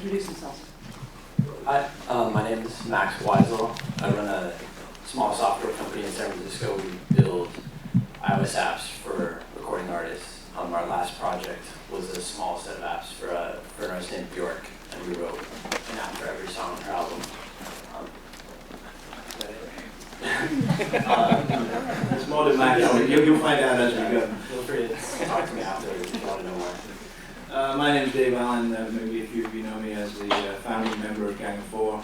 introduce themselves. Hi, my name is Max Weisel. I run a small software company in San Francisco. We build iOS apps for recording artists. Our last project was a small set of apps for an artist named Bjork, and we wrote an app for every song on her album. It's more than Max. You'll find out as we go. Feel free to talk to me after if you want to know more. My name is Dave Allen. Maybe a few of you know me as the founding member of Gang of Four.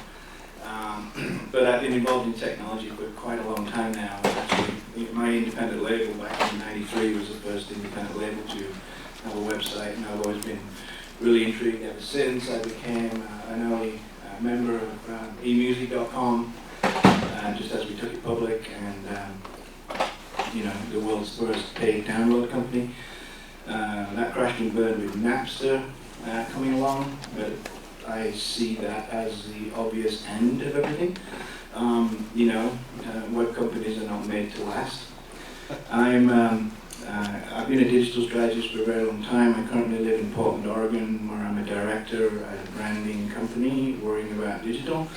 But I've been involved in technology for quite a long time now. Actually, my independent label back in '93 was the first independent label to have a website, and I've always been really intrigued ever since. I became an early member of eMusic.com just as we took it public, and the world's first paid download company. That crashed and burned with Napster coming along, but I see that as the obvious end of everything. Web companies are not made to last. I've been a digital strategist for a very long time. I currently live in Portland, Oregon, where I'm a director at a branding company worrying about digital.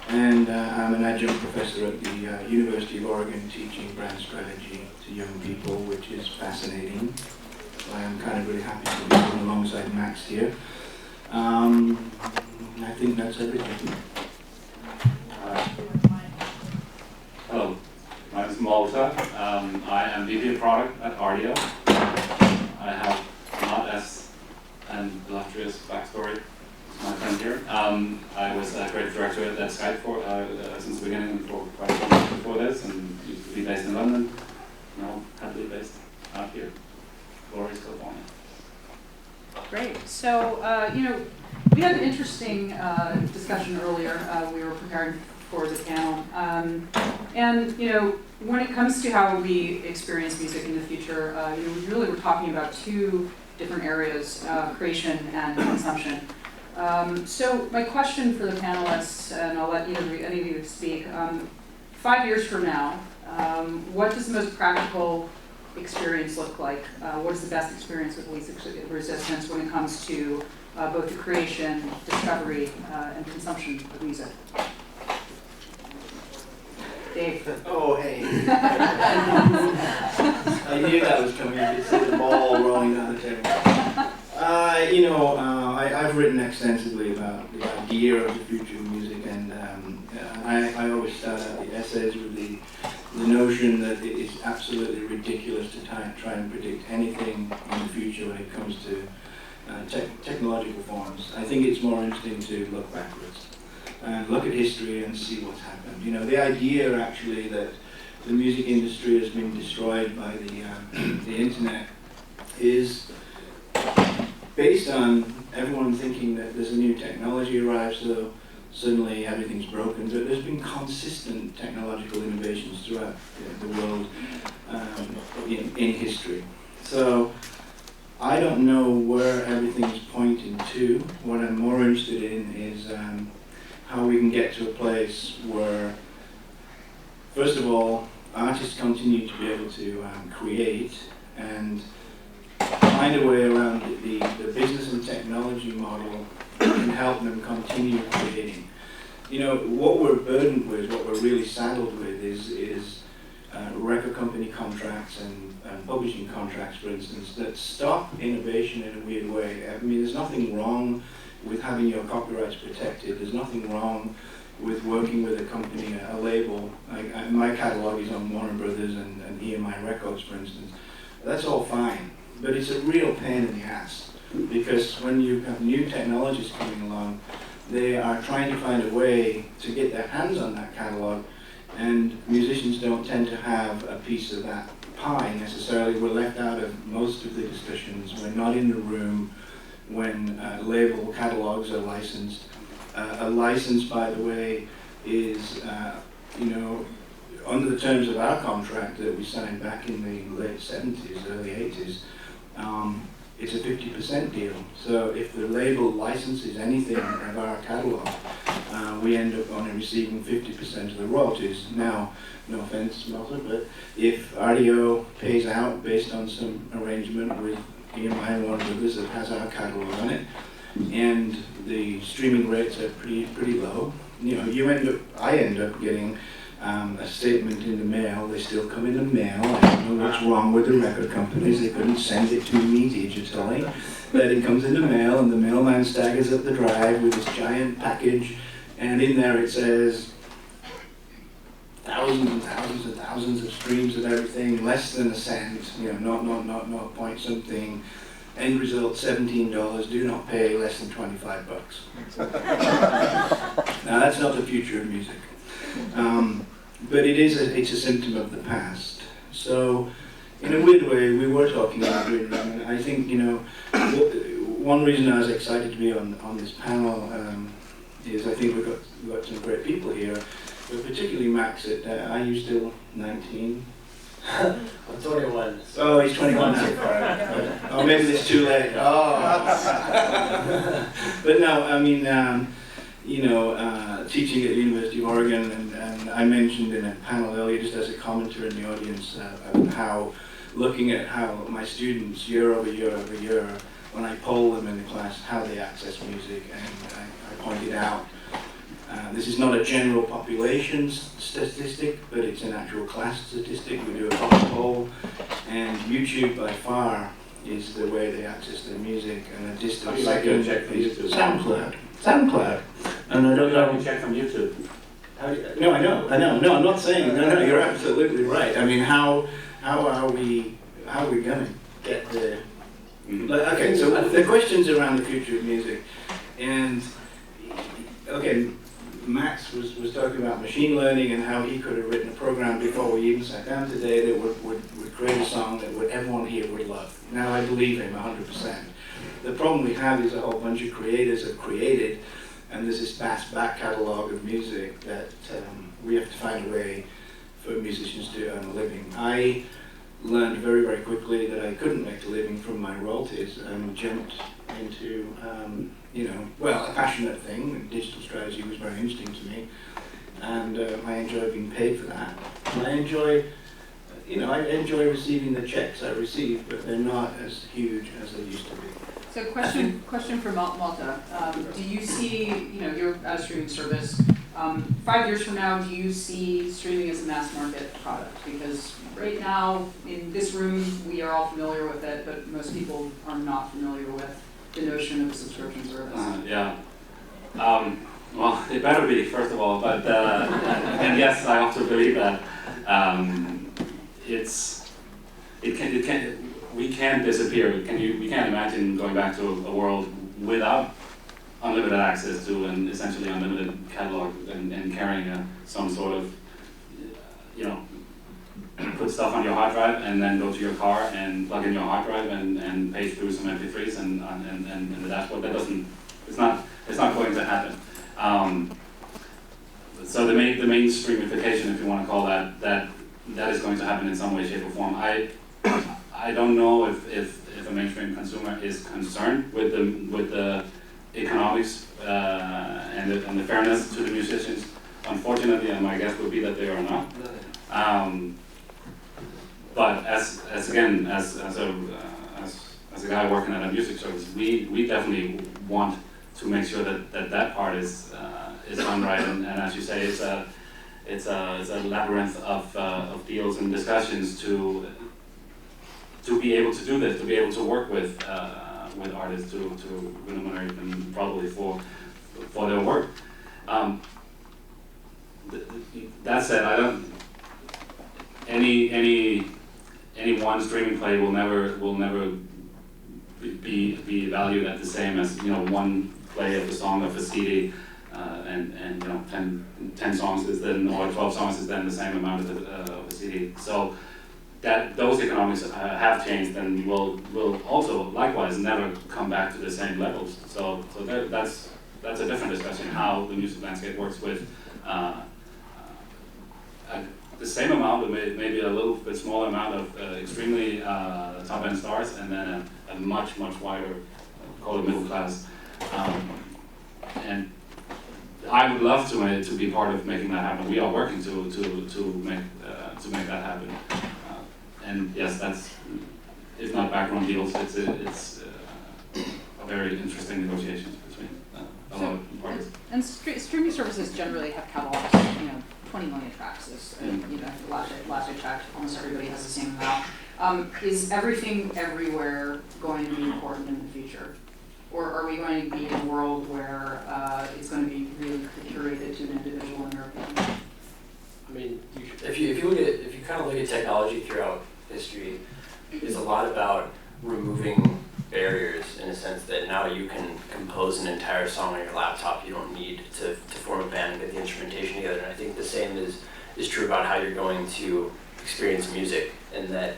And I'm an adjunct professor at the University of Oregon teaching brand strategy to young people, which is fascinating. I'm kind of really happy to be working alongside Max here. I think that's everything. Hello, my name is Malta. I am VP of Product at Ardio. I have not as an illustrious backstory as my friend here. I was a creative director at Skype since the beginning and for quite a while before this, and used to be based in London. Now happily based out here. Glorious California. Great. So, we had an interesting discussion earlier. We were preparing for the panel. When it comes to how we experience music in the future, we really were talking about two different areas, creation and consumption. So my question for the panelists, and I'll let any of you speak, 5 years from now, what does the most practical experience look like? What is the best experience with least resistance when it comes to both the creation, discovery, and consumption of music? Dave. Oh, hey. I knew that was coming. You could see the ball rolling down the table. I've written extensively about the idea of the future of music, and I always start out the essays with the notion that it is absolutely ridiculous to try and predict anything in the future when it comes to technological forms. I think it's more interesting to look backwards and look at history and see what's happened. The idea actually that the music industry has been destroyed by the internet is based on everyone thinking that there's a new technology arrives, so suddenly everything's broken. But there's been consistent technological innovations throughout the world in history. So I don't know where everything is pointing to. What I'm more interested in is how we can get to a place where, first of all, artists continue to be able to create and find a way around the business and technology model and help them continue creating. What we're burdened with, what we're really saddled with is record company contracts and publishing contracts, for instance, that stop innovation in a weird way. I mean, there's nothing wrong with having your copyrights protected. There's nothing wrong with working with a company, a label. My catalog is on Warner Brothers and EMI Records, for instance. That's all fine, but it's a real pain in the ass, because when you have new technologies coming along, they are trying to find a way to get their hands on that catalog, and musicians don't tend to have a piece of that pie necessarily. We're left out of most of the discussions. We're not in the room when label catalogs are licensed. A license, by the way, is under the terms of our contract that we signed back in the late 70s, early 80s, it's a 50% deal. So if the label licenses anything of our catalog, we end up only receiving 50% of the royalties. Now, no offense, Malta, but if Ardio pays out based on some arrangement with EMI and Warner Brothers that has our catalog on it, and the streaming rates are pretty low. You know, I end up getting a statement in the mail. They still come in the mail. I don't know what's wrong with the record companies. They couldn't send it to me digitally. But it comes in the mail, and the mailman staggers up the drive with this giant package, and in there it says thousands and thousands and thousands of streams of everything, less than a cent, you know, not point something. End result, $17, do not pay, less than 25 bucks. Now that's not the future of music. But it's a symptom of the past. So, in a weird way, we were talking about green room, and I think, you know, one reason I was excited to be on this panel is I think we've got some great people here, but particularly Max. Are you still 19? I'm 21. Oh, he's 21 now. Oh, maybe it's too late. Oh. But no, I mean, you know, teaching at the University of Oregon, and I mentioned in a panel earlier, just as a commenter in the audience, how looking at how my students year over year over year, when I poll them in the class, how they access music, and I pointed out this is not a general population statistic, but it's an actual class statistic. We do a class poll, and YouTube by far is the way they access their music, and a distant second is SoundCloud. And I don't know. You can check from YouTube. No, I know. No, I'm not saying. No, you're absolutely right. I mean, how are we going to get there? Okay, so the questions around the future of music, and okay, Max was talking about machine learning and how he could have written a program before we even sat down today that would create a song that everyone here would love. Now I believe him 100%. The problem we have is a whole bunch of creators have created, and there's this vast back catalogue of music that we have to find a way for musicians to earn a living. I learned very, very quickly that I couldn't make a living from my royalties and jumped into, you know, well, a passionate thing. Digital strategy was very interesting to me, and I enjoy being paid for that. And I enjoy, you know, I enjoy receiving the checks I receive, but they're not as huge as they used to be. So question for Malta. Do you see, you know, you're at a streaming service, 5 years from now, do you see streaming as a mass market product? Because right now, in this room, we are all familiar with it, but most people are not familiar with the notion of a subscription service. Yeah. Well, it better be, first of all, but, and yes, I also believe that we can disappear. We can't imagine going back to a world without unlimited access to an essentially unlimited catalog and carrying some sort of, you know, put stuff on your hard drive and then go to your car and plug in your hard drive and page through some MP3s and the dashboard. That doesn't, it's not going to happen. So the mainstreamification, if you want to call that is going to happen in some way, shape, or form. I don't know if a mainstream consumer is concerned with the economics and the fairness to the musicians. Unfortunately, and my guess would be that they are not. But as a guy working at a music service, we definitely want to make sure that part is done right. And as you say, it's a labyrinth of deals and discussions to be able to do this, to be able to work with artists to remunerate them probably for their work. That said, I don't. Any one streaming play will never be valued at the same as, you know, one play of a song of a CD, and you know 10 songs is then, or 12 songs is then the same amount of a CD. So that those economics have changed and will also likewise never come back to the same levels. So that's a different discussion, how the music landscape works with the same amount, but maybe a little bit smaller amount of extremely top-end stars, and then a much wider, call it middle class. And I would love to be part of making that happen. We are working to make that happen. And yes, that's, if not background deals, it's very interesting negotiations between a lot of parties. And streaming services generally have catalogs, 20 million tracks is, last I checked, almost everybody has the same amount. Is everything everywhere going to be important in the future? Or are we going to be in a world where it's going to be really curated to an individual in their opinion? I mean, if you kind of look at technology throughout history, it's a lot about removing barriers in a sense that now you can compose an entire song on your laptop. You don't need to form a band and get the instrumentation together. And I think the same is true about how you're going to experience music, and that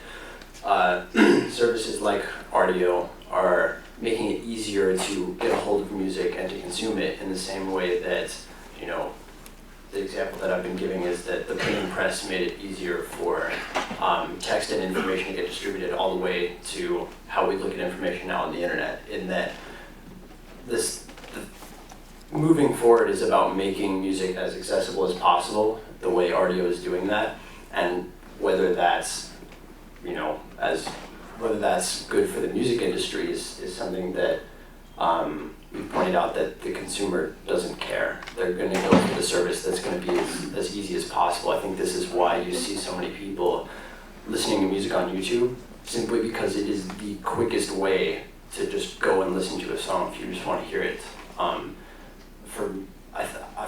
services like Rdio are making it easier to get a hold of music and to consume it in the same way that, the example that I've been giving is that the printing press made it easier for text and information to get distributed all the way to how we look at information now on the internet, in that moving forward is about making music as accessible as possible, the way Rdio is doing that, and whether that's good for the music industry is something that we pointed out that the consumer doesn't care. They're going to go for the service that's going to be as easy as possible. I think this is why you see so many people listening to music on YouTube, simply because it is the quickest way to just go and listen to a song if you just want to hear it. I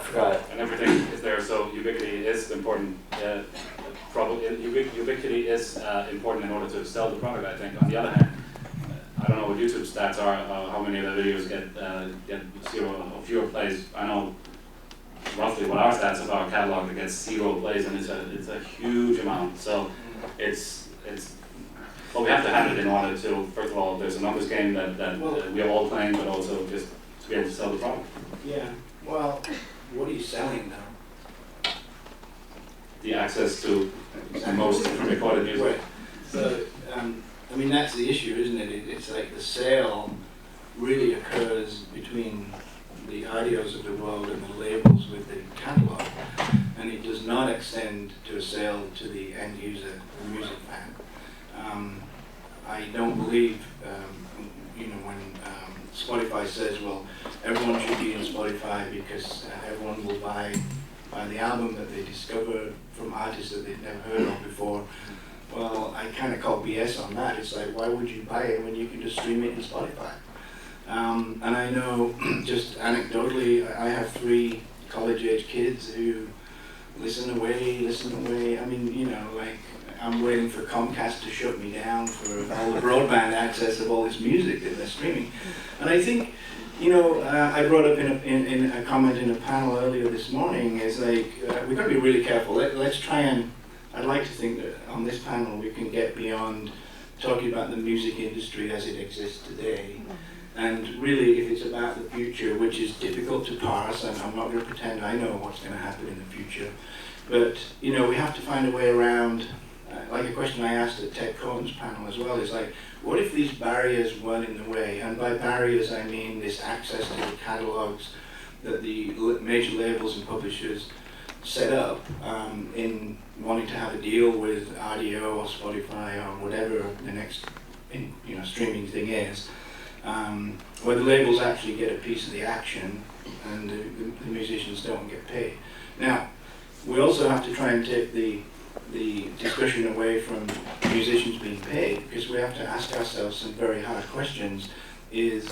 forgot. And everything is there, so ubiquity is important. Ubiquity is important in order to sell the product, I think. On the other hand, I don't know what YouTube stats are, how many of the videos get 0 or fewer plays. I know roughly what our stats of our catalog that gets 0 plays, and it's a huge amount. So well, we have to have it in order to, first of all, there's a numbers game that we are all playing, but also just to be able to sell the product. Yeah, well, what are you selling though? The access to the most recorded music. Right. So, I mean, that's the issue, isn't it? It's like the sale really occurs between the Rdios of the world and the labels with the catalog, and it does not extend to a sale to the end user, the music fan. I don't believe, when Spotify says, well, everyone should be in Spotify because everyone will buy the album that they discover from artists that they've never heard of before. Well, I kind of call BS on that. It's like, why would you buy it when you can just stream it in Spotify? And I know, just anecdotally, I have 3 college-age kids who listen away. I mean, I'm waiting for Comcast to shut me down for all the broadband access of all this music that they're streaming. And I think, I brought up in a comment in a panel earlier this morning, is like, we've got to be really careful. Let's try and, I'd like to think that on this panel we can get beyond talking about the music industry as it exists today. And really, if it's about the future, which is difficult to parse, and I'm not going to pretend I know what's going to happen in the future, but, we have to find a way around. Like a question I asked at Ted Cohen's panel as well is like, what if these barriers weren't in the way? And by barriers I mean this access to the catalogs that the major labels and publishers set up in wanting to have a deal with Rdio or Spotify or whatever the next streaming thing is, where the labels actually get a piece of the action and the musicians don't get paid. Now, we also have to try and take the discussion away from musicians being paid, because we have to ask ourselves some very hard questions. Is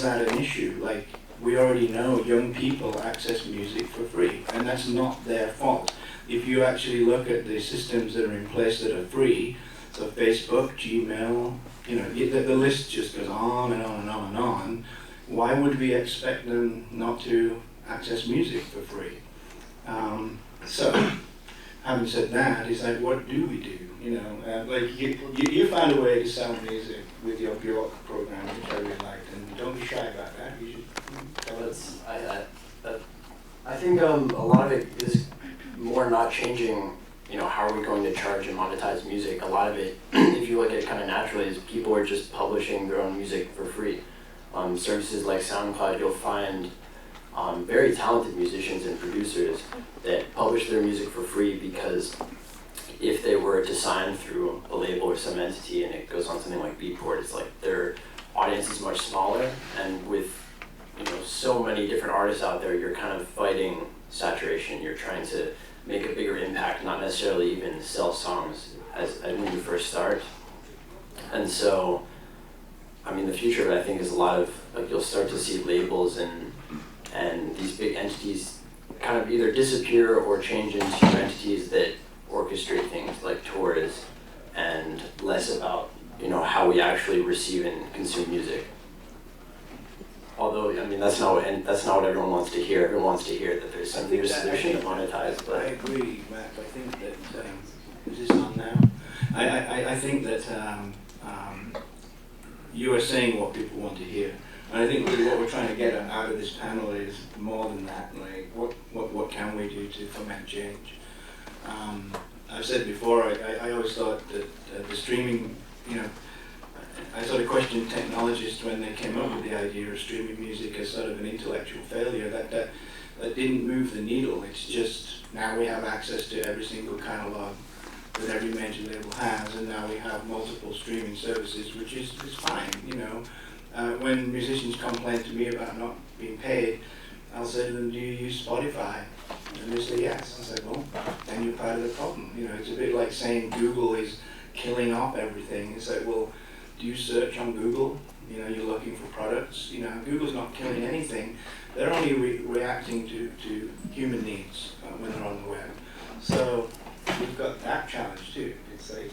that an issue? Like, we already know young people access music for free, and that's not their fault. If you actually look at the systems that are in place that are free, so Facebook, Gmail, the list just goes on and on and on and on. Why would we expect them not to access music for free? So, having said that, it's like, what do we do? You found a way to sell music with your Bjork program, which I really liked, and don't be shy about that. You should tell us. I think a lot of it is more not changing, how are we going to charge and monetize music. A lot of it, if you look at it kind of naturally, is people are just publishing their own music for free. Services like SoundCloud, you'll find very talented musicians and producers that publish their music for free, because if they were to sign through a label or some entity and it goes on something like Beatport, it's like they're audience is much smaller, and with so many different artists out there, you're kind of fighting saturation. You're trying to make a bigger impact, not necessarily even sell songs as when you first start. And so, I mean, the future of it, I think, is a lot of, like, you'll start to see labels and these big entities kind of either disappear or change into entities that orchestrate things like tours, and less about, how we actually receive and consume music. Although, I mean, that's not what everyone wants to hear. Everyone wants to hear that there's some new solution to monetize. But I agree, Matt. I think that is this on now? I think that you are saying what people want to hear, and I think really what we're trying to get out of this panel is more than that. Like, what can we do to foment change? I've said before, I always thought that the streaming, I sort of questioned technologists when they came up with the idea of streaming music as sort of an intellectual failure that didn't move the needle. It's just now we have access to every single catalog that every major label has, and now we have multiple streaming services, which is fine. When musicians complain to me about not being paid, I'll say to them, "Do you use Spotify?" And they say yes. I say, "Well, then you're part of the problem." It's a bit like saying Google is killing off everything. It's like, well, do you search on Google? You're looking for products. Google's not killing anything. They're only reacting to human needs when they're on the web. So we've got that challenge too. It's like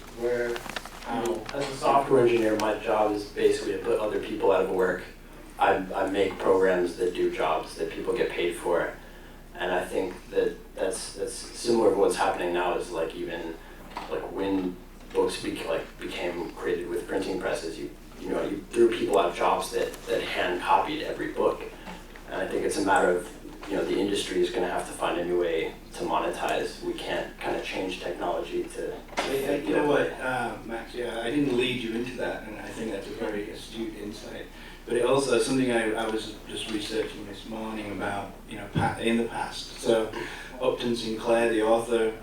how. As a software engineer, my job is basically to put other people out of work. I make programs that do jobs that people get paid for, and I think that's similar to what's happening now. Is like even like when books became created with printing presses, you threw people out of jobs that hand copied every book, and I think it's a matter of the industry is going to have to find a new way to monetize. We can't kind of change technology to. You know what, Max? Yeah, I didn't lead you into that, and I think that's a very astute insight. But it also something I was just researching this morning about in the past. So Upton Sinclair, the author,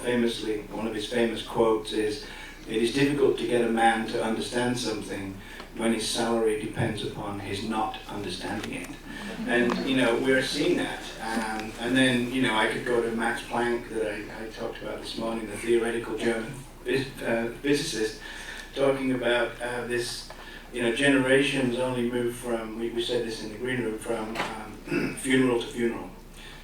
famously, one of his famous quotes is, "It is difficult to get a man to understand something when his salary depends upon his not understanding it." And we're seeing that. And then I could go to Max Planck that I talked about this morning, the theoretical German physicist, talking about this. Generations only move from, we said this in the green room, from funeral to funeral.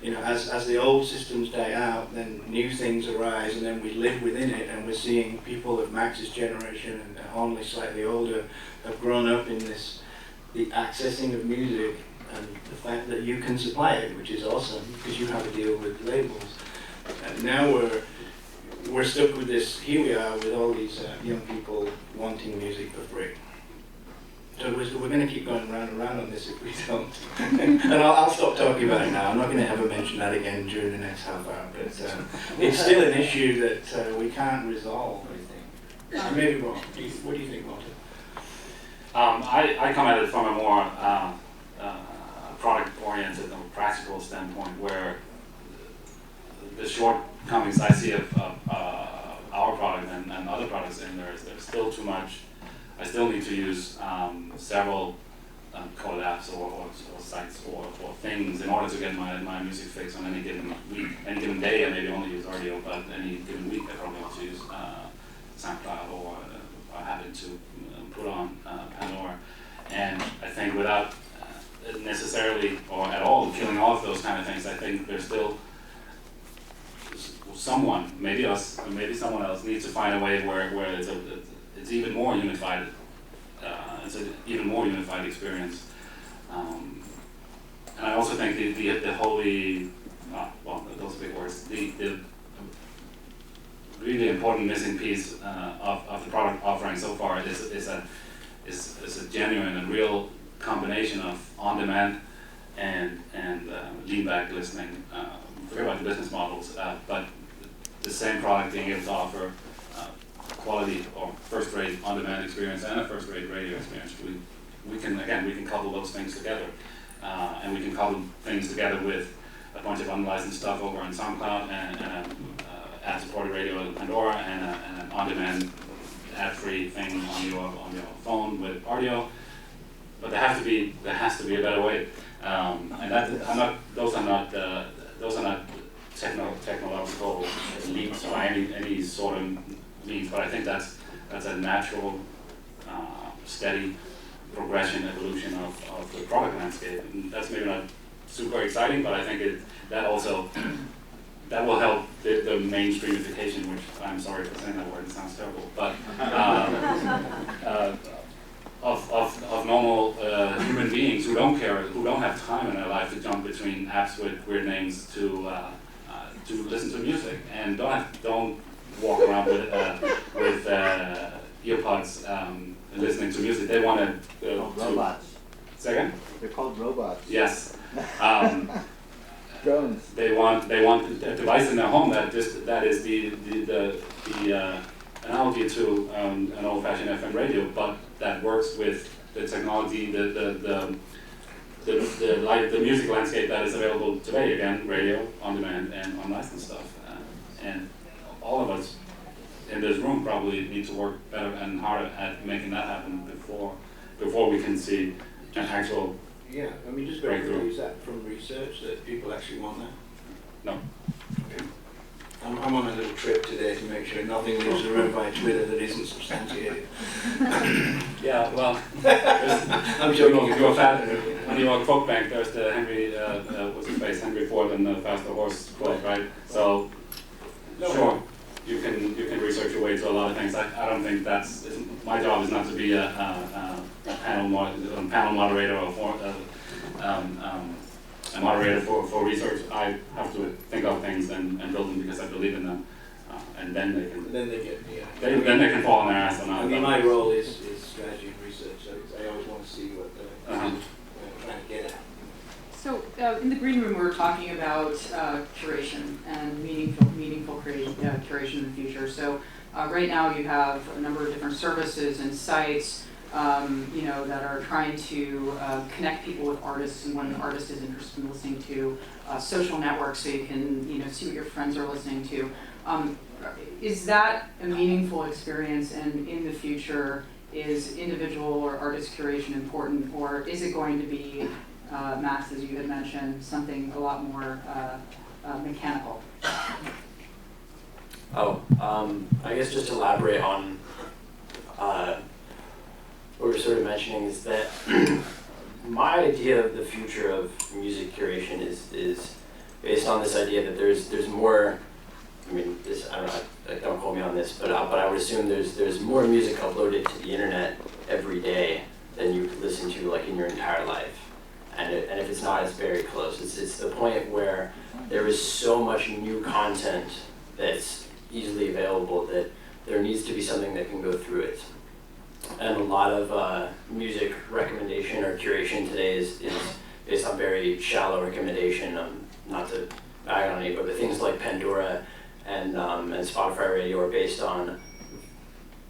As the old systems die out, then new things arise, and then we live within it, and we're seeing people of Max's generation and only slightly older have grown up in the accessing of music and the fact that you can supply it, which is awesome because you have a deal with labels. And now we're stuck with this. Here we are with all these young people wanting music for free. So we're going to keep going round and round on this if we don't. And I'll stop talking about it now. I'm not going to ever mention that again during the next half hour. But it's still an issue that we can't resolve, I think. I may be wrong. What do you think, Walter? I come at it from a more product-oriented and practical standpoint, where the shortcomings I see of our product and other products in there's still too much. I still need to use several call it apps or sites or things in order to get my music fix on any given week, any given day. I maybe only use Rdio, but any given week I probably want to use SoundCloud or I happen to put on Pandora. And I think without necessarily or at all killing off those kind of things, I think there's still someone, maybe us, or maybe someone else, needs to find a way where it's even more unified. It's an even more unified experience. And I also think the holy, well, those are big words. The really important missing piece of the product offering so far is a genuine and real combination of on-demand and lean-back listening. Forget about the business models, but the same product being able to offer quality or first-rate on-demand experience and a first-rate radio experience. We can couple those things together, and we can couple things together with a bunch of unlicensed stuff over on SoundCloud and ad-supported radio in Pandora and an on-demand ad-free thing on your phone with Rdio. but there has to be a better way, and those are not technological leaps by any sort of means, but I think that's a natural, steady progression, evolution of the product landscape. And that's maybe not super exciting, but I think that will help the mainstreamification, which I'm sorry for saying that word, it sounds terrible, but of normal human beings who don't care, who don't have time in their life to jump between apps with weird names to listen to music, and don't walk around with earpods listening to music. They want to robots. Second? They're called robots. Yes. Drones. They want a device in their home that is the analogy to an old-fashioned FM radio, but that works with the technology, the music landscape that is available today. Again, radio, on demand, and unlicensed stuff. And all of us in this room probably need to work better and harder at making that happen before we can see an actual. Yeah, I mean, just very quickly, is that from research that people actually want that? No. Okay. I'm on a little trip today to make sure nothing leaves the room by Twitter that isn't substantiated. Yeah, well, I'm joking. When you are quote bank, there's the Henry Ford and the Faster Horse quote, right? So, sure, you can research your way to a lot of things. I don't think my job is not to be a panel moderator or a moderator for research. I have to think of things and build them because I believe in them, and then they can. Then they get. Yeah. Then they can fall on their ass. I mean, my role is strategy and research. So I always want to see what they're trying to get at. So in the green room, we were talking about curation and meaningful curation in the future. So right now, you have a number of different services and sites, that are trying to connect people with artists and what an artist is interested in listening to. Social networks, so you can see what your friends are listening to. Is that a meaningful experience? And in the future, is individual or artist curation important, or is it going to be, Max, as you had mentioned, something a lot more mechanical? I guess just to elaborate on what we're sort of mentioning is that my idea of the future of music curation is based on this idea that there's more. I mean, I don't know. Don't quote me on this, but I would assume there's more music uploaded to the internet every day than you could listen to like in your entire life. And if it's not, it's very close. It's the point where there is so much new content that's easily available that there needs to be something that can go through it. And a lot of music recommendation or curation today is based on very shallow recommendation. Not to bag on anybody, but things like Pandora and Spotify Radio are based on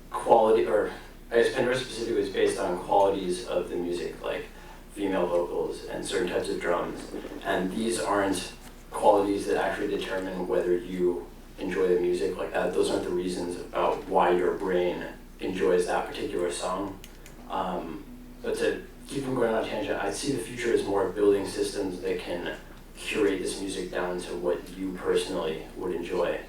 quality, or I guess Pandora specifically is based on qualities of the music, like female vocals and certain types of drums. And these aren't qualities that actually determine whether you enjoy the music like that. Those aren't the reasons about why your brain enjoys that particular song. But to keep from going on a tangent, I see the future as more building systems that can curate this music down to what you personally would enjoy.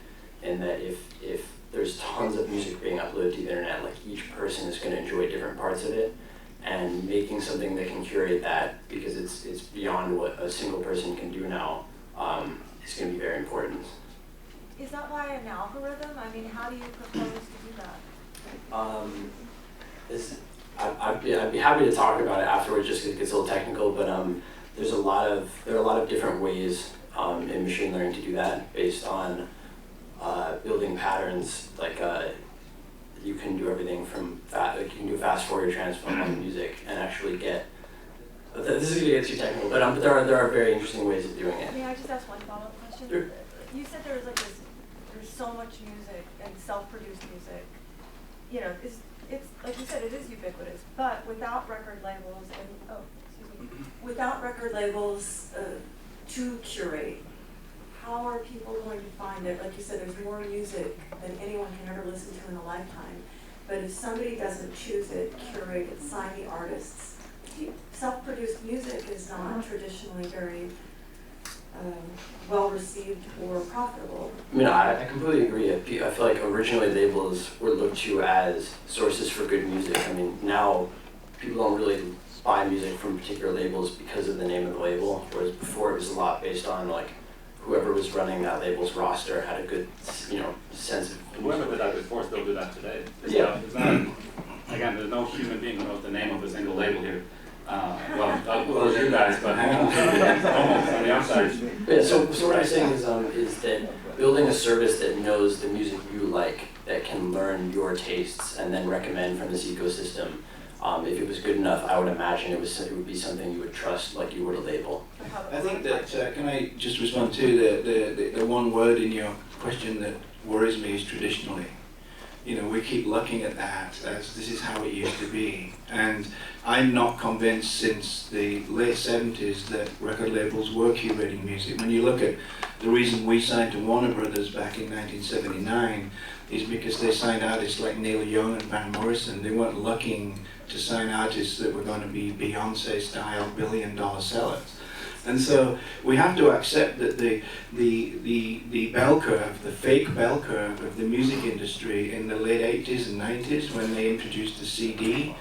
And that if there's tons of music being uploaded to the internet, like each person is going to enjoy different parts of it, and making something that can curate that, because it's beyond what a single person can do now, is going to be very important. Is that why an algorithm? I mean, how do you propose to do that? I'd be happy to talk about it afterwards, just because it gets a little technical. But there are a lot of different ways in machine learning to do that, based on building patterns. Like you can do everything from you can do a fast Fourier transform on music and actually get. This is going to get too technical, but there are very interesting ways of doing it. May I just ask one follow-up question? Sure. You said there's so much music and self-produced music. It's like you said, it is ubiquitous, but without record labels to curate, how are people going to find it? Like you said, there's more music than anyone can ever listen to in a lifetime. But if somebody doesn't choose it, curate it, sign the artists, self-produced music is not traditionally very well received or profitable. I mean, I completely agree. I feel like originally labels were looked to as sources for good music. I mean, now people don't really buy music from particular labels because of the name of the label, whereas before it was a lot based on like whoever was running that label's roster had a good, sense of. Whoever did that before still do that today. Yeah. It's not, again, there's no human being who knows the name of a single label here. Well, you guys, but almost on the outside. Yeah, so what I'm saying is that building a service that knows the music you like, that can learn your tastes and then recommend from this ecosystem, if it was good enough, I would imagine it would be something you would trust like you would a label. I think that, can I just respond to the one word in your question that worries me is traditionally. We keep looking at that as this is how it used to be. And I'm not convinced since the late 70s that record labels were curating music. When you look at the reason we signed to Warner Brothers back in 1979 is because they signed artists like Neil Young and Van Morrison. They weren't looking to sign artists that were going to be Beyonce-style billion-dollar sellers. And so we have to accept that the bell curve, the fake bell curve of the music industry in the late 80s and 90s when they introduced the CD,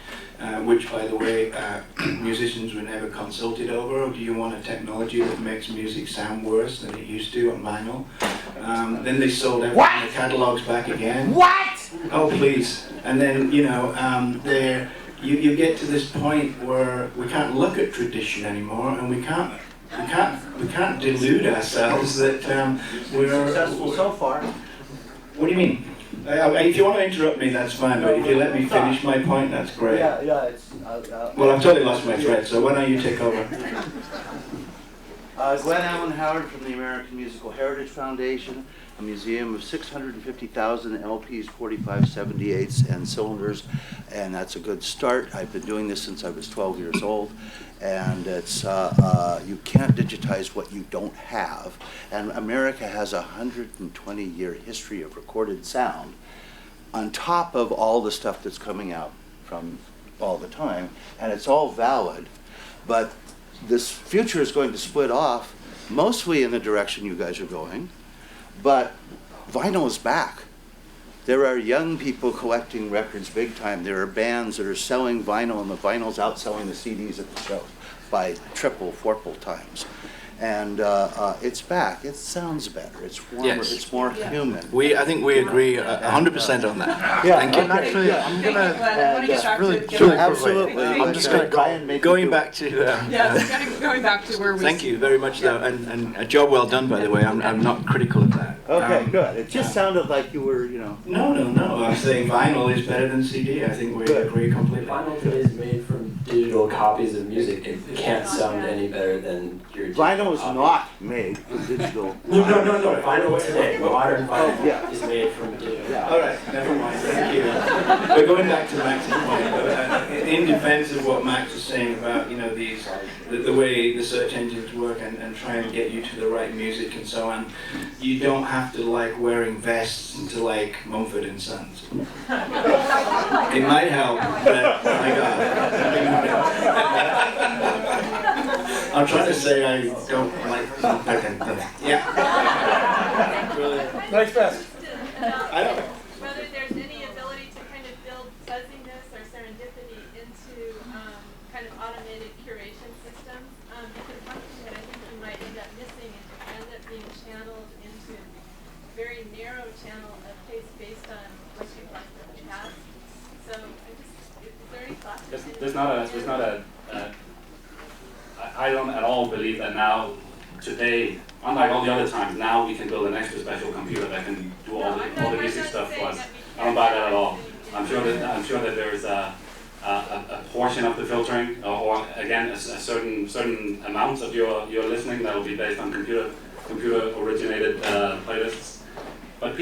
which by the way, musicians were never consulted over. Or do you want a technology that makes music sound worse than it used to on vinyl? Then they sold everything in the catalogs back again. What? Oh, please. And then, you get to this point where we can't look at tradition anymore, and we can't delude ourselves that we're Successful so far. What do you mean? If you want to interrupt me, that's fine. But if you let me finish my point, that's great. Yeah. It's. Well, I've totally lost my thread. So why don't you take over? Glenn Allen Howard from the American Musical Heritage Foundation, a museum of 650,000 LPs, 45, 78s, and cylinders, and that's a good start. I've been doing this since I was 12 years old, and it's you can't digitize what you don't have, and America has a 120-year history of recorded sound on top of all the stuff that's coming out from all the time, and it's all valid, but this future is going to split off mostly in the direction you guys are going, but vinyl is back. There are young people collecting records big time. There are bands that are selling vinyl, and the vinyl's outselling the CDs at the show by triple, fourple times. And it's back. It sounds better. It's warmer. Yes. It's more human. I think we agree 100% on that. Yeah, Thank you. and actually, I'm gonna get back really, to sure, absolutely. I'm just going to going back to. going back to where we. Thank you very much, though, and a job well done, by the way. I'm not critical of that. Okay, good. It just sounded like you were, No. I'm saying vinyl is better than CD. I think we Good. agree completely. Vinyl today is made from digital copies of music. It can't sound any better than your Vinyl is copy. not made from digital. No. Vinyl today, modern vinyl Yeah. is made from digital. Yeah. All right, never mind. Thank you. But going back to Max's point, in defense of what Max was saying about the way the search engines work and trying to get you to the right music and so on, you don't have to like wearing vests to like Mumford and Sons. It might help, but my God. I'm trying to say I don't like Mumford and Sons. Yeah. Nice vest. I don't know. Whether there's any ability to kind of build fuzziness or serendipity into kind of automated curation systems, because one thing that I think you might end up missing is you end up being channeled into a very narrow channel of taste based on what you've liked in the past. So is there any thought to I don't at all believe that now, today, unlike all the other times, now we can build an extra special computer that can do all the music stuff for us. I don't buy that at all. I'm sure that there is a portion of the filtering, or again, a certain amounts of your listening that will be based on computer originated playlists. But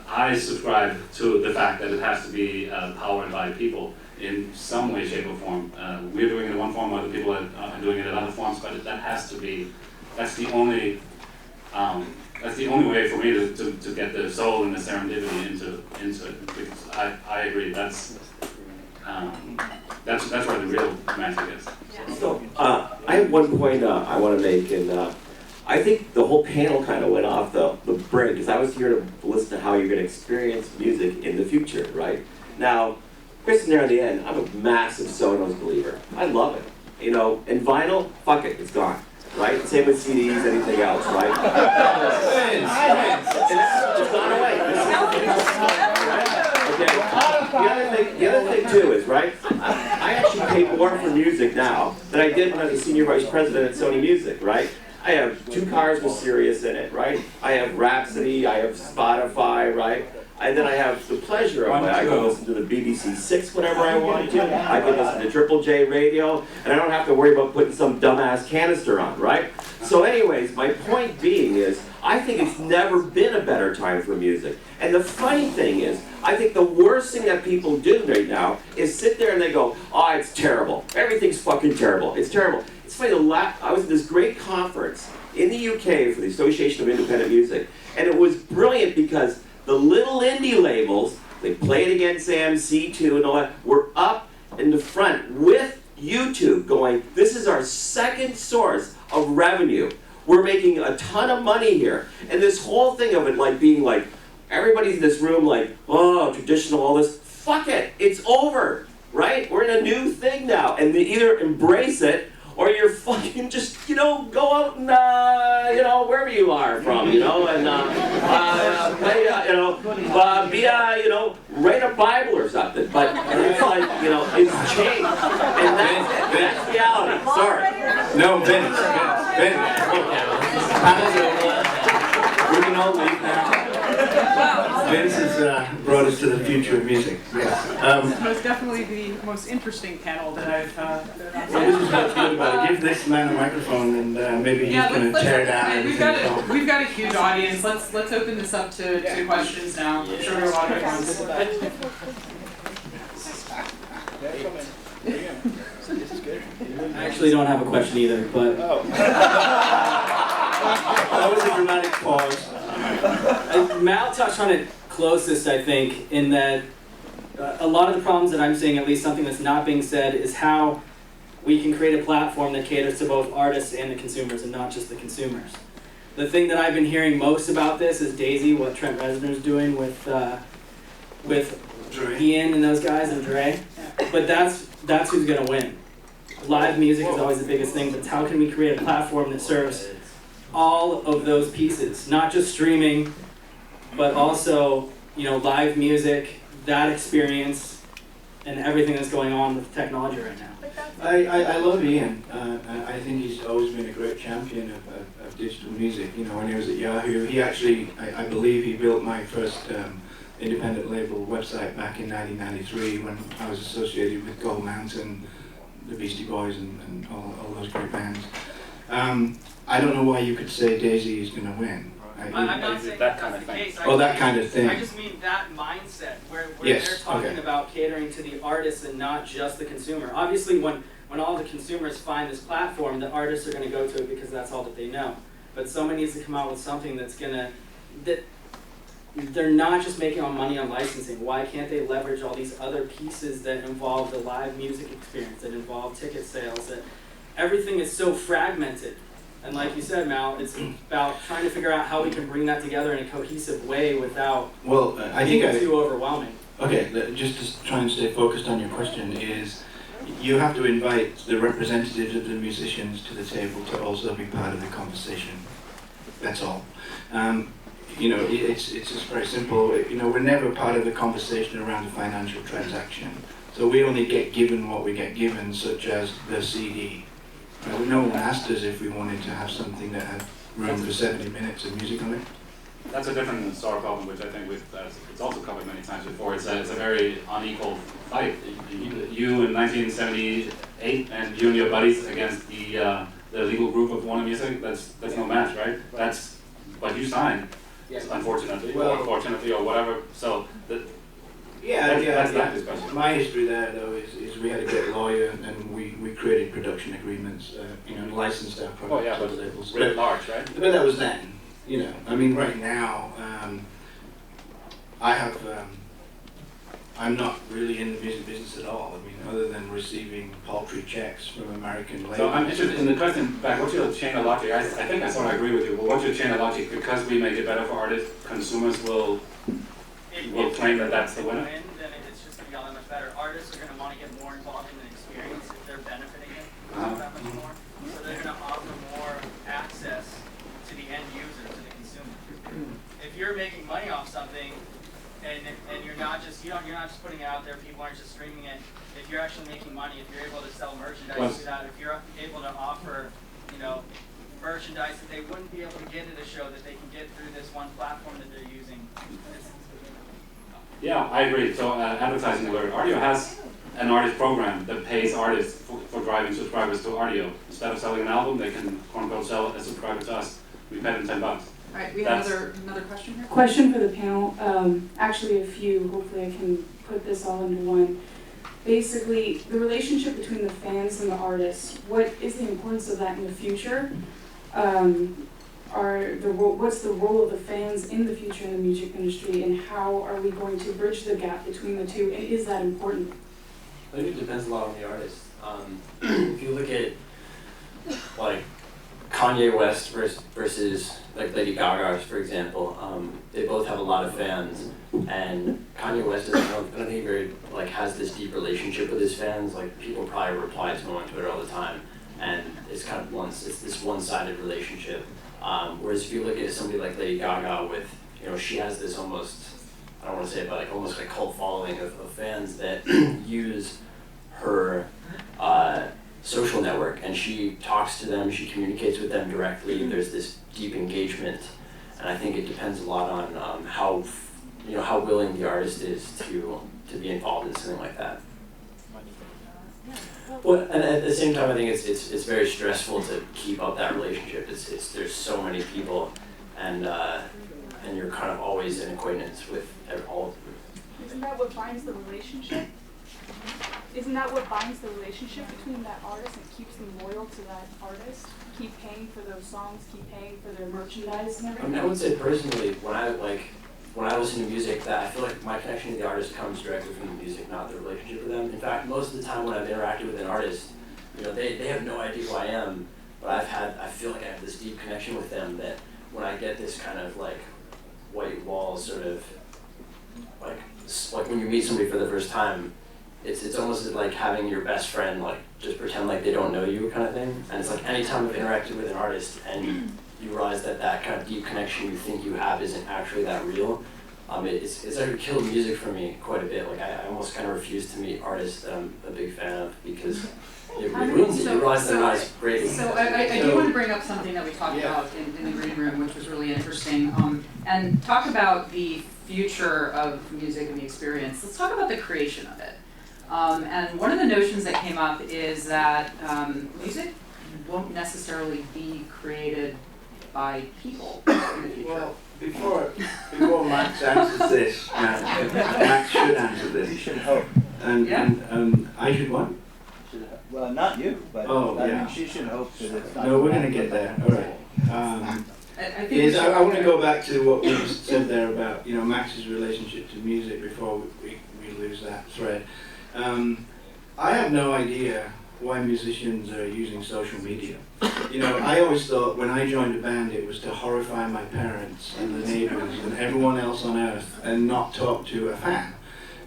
I subscribe to the fact that it has to be powered by people in some way, shape, or form. We're doing it in one form, other people are doing it in other forms, but that has to be. That's the only way for me to get the soul and the serendipity into it. Because I agree. That's that's where the real magic is. So, I have one point I want to make, and I think the whole panel kind of went off the break, because I was here to listen to how you're going to experience music in the future, right? Now, Chris and there at the end, I'm a massive Sonos believer. I love it. You know, and vinyl, fuck it, it's gone. Right? Same with CDs, anything else, right? It's gone away. Okay. The other thing too is, right, I actually pay more for music now than I did when I was a senior vice president at Sony Music, right? I have 2 cars with Sirius in it, right? I have Rhapsody, I have Spotify, right? And then I have the pleasure of I can listen to the BBC 6 whenever I want to. I can listen to Triple J radio, and I don't have to worry about putting some dumbass canister on, right? So anyways, my point being is, I think it's never been a better time for music. And the funny thing is, I think the worst thing that people do right now is sit there and they go, oh, it's terrible. Everything's fucking terrible. It's terrible. It's funny, I was at this great conference in the UK for the Association of Independent Music, and it was brilliant because the little indie labels, they played against AMC2 and all that, were up in the front with YouTube going, this is our second source of revenue. We're making a ton of money here. And this whole thing of it like being like, everybody's in this room like, oh, traditional, all this, fuck it, it's over, right? We're in a new thing now. And they either embrace it or you're fucking just, you know, go out and, you know, wherever you are from, you know, and play, you know, be a, you know, write a Bible or something. But it's like, you know, it's changed. And that's reality. Sorry. No, Vince. We can all leave now. Vince has brought us to the future of music. Yes. Most definitely the most interesting panel that I've Well, this is what's good about it. Give this man a microphone and maybe he's going to tear down we've everything. got a huge audience. Let's open this up to questions now. I'm sure there are a lot of ones. I actually don't have a question either, but That was a dramatic pause. Mal touched on it closest, I think, in that a lot of the problems that I'm seeing, at least something that's not being said, is how we can create a platform that caters to both artists and the consumers, and not just the consumers. The thing that I've been hearing most about this is Daisy, what Trent Reznor's doing with Ian and those guys and Dre. But that's who's gonna win. Live music is always the biggest thing, but how can we create a platform that serves all of those pieces, not just streaming, but also, you know, live music, that experience, and everything that's going on with technology right now. I love Ian. I think he's always been a great champion of digital music. You know, when he was at Yahoo, he actually, I believe he built my first independent label website back in 1993 when I was associated with Gold Mountain, the Beastie Boys, and all those great bands. I don't know why you could say Daisy is going to win. I'm not saying that that's kind of the thing. case. Oh, that kind of thing. I just mean that mindset where Yes, they're talking okay. about catering to the artists and not just the consumer. Obviously, when all the consumers find this platform, the artists are going to go to it because that's all that they know. But someone needs to come out with something that they're not just making money on licensing. Why can't they leverage all these other pieces that involve the live music experience, that involve ticket sales, that everything is so fragmented. And like you said, Mal, it's about trying to figure out how we can bring that together in a cohesive way without being too overwhelming. Okay, just to try and stay focused on your question is, you have to invite the representatives of the musicians to the table to also be part of the conversation. That's all. You know, it's just very simple. You know, we're never part of the conversation around the financial transaction. So we only get given what we get given, such as the CD. No one asked us if we wanted to have something that had room for 70 minutes of music on it. That's a different sort of problem, which I think it's also covered many times before. It's a very unequal fight. You in 1978 and you and your buddies against the legal group of Warner Music, that's no match, right? That's what you signed, unfortunately, or fortunately, or whatever. So that's that discussion. My history there, though, is we had a great lawyer and we created production agreements, you know, and licensed our product to the labels. Writ large, right? But that was then, you know. I mean, right now, I have I'm not really in the music business at all. I mean, other than receiving paltry checks from American labels. So I'm interested in the question back, what's your chain of logic? I think I sort of agree with you, but what's your chain of logic? Because we make it better for artists, consumers will claim that that's the winner? Then it's just going to be all that much better. Artists are going to want to get more involved in the experience if they're benefiting it that much more. So they're going to offer more access to the end user, to the consumer. If you're making money off something, and you're not just you're not just putting it out there, people aren't just streaming it. If you're actually making money, if you're able to sell merchandise to that, if you're able to offer, merchandise that they wouldn't be able to get at a show that they can get through this one platform that they're using. Yeah, I agree. So advertising alert. Rdio has an artist program that pays artists for driving subscribers to Rdio. Instead of selling an album, they can quote unquote sell a subscriber to us. We pay them $10. All right, we have another question here. Question for the panel, actually a few, hopefully I can put this all into one. Basically, the relationship between the fans and the artists, what is the importance of that in the future? What's the role of the fans in the future in the music industry, and how are we going to bridge the gap between the two, and is that important? I think it depends a lot on the artist. If you look at like Kanye West versus like Lady Gaga, for example, they both have a lot of fans, and Kanye West I don't think he very has this deep relationship with his fans. Like people probably reply to him on Twitter all the time, and it's kind of it's this one-sided relationship. Whereas if you look at somebody like Lady Gaga with, she has this almost, I don't want to say it, but almost like cult following of fans that use her social network, and she talks to them, she communicates with them directly. There's this deep engagement, and I think it depends a lot on how willing the artist is to be involved in something like that. Well, and at the same time, I think it's very stressful to keep up that relationship. There's so many people, and you're kind of always in acquaintance with all of them. Isn't that what binds the relationship? Isn't that what binds the relationship between that artist and keeps them loyal to that artist? Keep paying for those songs, keep paying for their merchandise and everything? I would say personally, when I listen to music, that I feel like my connection to the artist comes directly from the music, not the relationship with them. In fact, most of the time when I've interacted with an artist, they have no idea who I am, but I feel like I have this deep connection with them that when I get this kind of white wall sort of like when you meet somebody for the first time, it's almost like having your best friend just pretend like they don't know you kind of thing. And it's like anytime I've interacted with an artist and you realize that kind of deep connection you think you have isn't actually that real, it's actually killed music for me quite a bit. I almost kind of refuse to meet artists that I'm a big fan of because it ruins it. You realize they're not as great. So I do want to bring up something that we talked about in the green room, which was really interesting, and talk about the future of music and the experience. Let's talk about the creation of it. And one of the notions that came up is that music won't necessarily be created by people in the future. Well, before Max answers this, Max should answer this. You should hope. And I should what? Well, not you, but I mean, she should hope that it's not. No, we're going to get there. All right. I think I want to go back to what we just said there about Max's relationship to music before we lose that thread. I have no idea why musicians are using social media. I always thought when I joined a band it was to horrify my parents and the neighbours and everyone else on earth and not talk to a fan.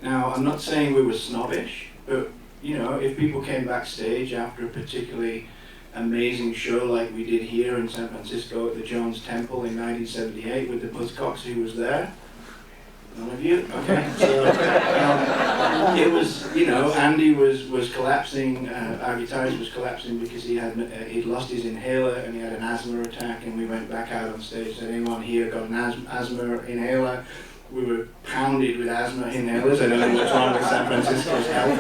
Now, I'm not saying we were snobbish, but if people came backstage after a particularly amazing show like we did here in San Francisco at the Jones Temple in 1978 with the Buzzcocks, who was there? None of you? Okay. So, it was, Andy was collapsing, our guitarist was collapsing because he'd lost his inhaler and he had an asthma attack, and we went back out on stage. Said, anyone here got an asthma inhaler? We were pounded with asthma inhalers. I don't know what's wrong with San Francisco's health.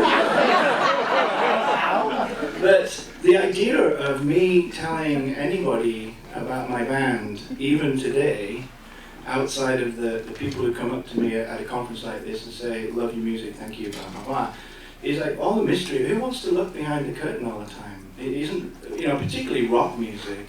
But the idea of me telling anybody about my band, even today, outside of the people who come up to me at a conference like this and say, love your music, thank you, blah, blah, blah, is like all the mystery. Who wants to look behind the curtain all the time? It isn't, particularly rock music.